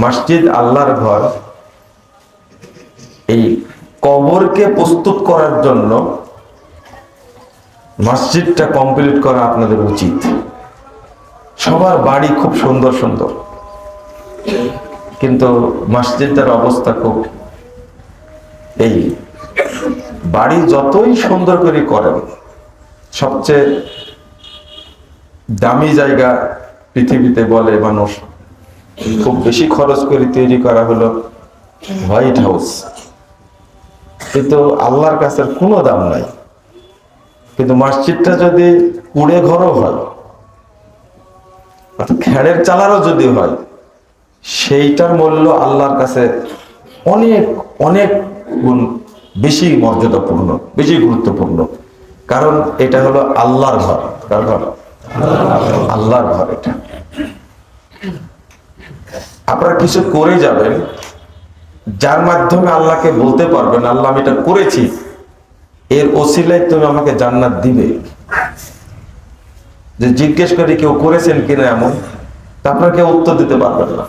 মসজিদ আল্লাহর ঘর, এই কবরকে প্রস্তুত করার জন্য মসজিদটা কমপ্লিট করা আপনাদের উচিত। সবার বাড়ি খুব সুন্দর সুন্দর, কিন্তু মসজিদের অবস্থা খুব, এই বাড়ি যতই সুন্দর করে করেন, সবচেয়ে দামি জায়গা পৃথিবীতে বলে মানুষ খুব বেশি খরচ করে তৈরি করা হলো হোয়াইট হাউস, কিন্তু আল্লাহর কাছে কোনো দাম নাই। কিন্তু মসজিদটা যদি কুড়ে ঘরও হয়, খেড়ের চালারও যদি হয়, সেইটার মূল্য আল্লাহর কাছে অনেক অনেক গুণ বেশি মর্যাদাপূর্ণ, বেশি গুরুত্বপূর্ণ। কারণ এটা হলো আল্লাহর ঘর। কার ঘর? আল্লাহর ঘর। এটা আপনারা কিছু করে যাবেন, যার মাধ্যমে আল্লাহকে বলতে পারবেন আল্লাহ আমি এটা করেছি, এর ওসিলায় তুমি আমাকে জান্নাত দিবে। যে জিজ্ঞেস করে কেউ করেছেন কিনা এমন, তা আপনারা কেউ উত্তর দিতে পারবেন না।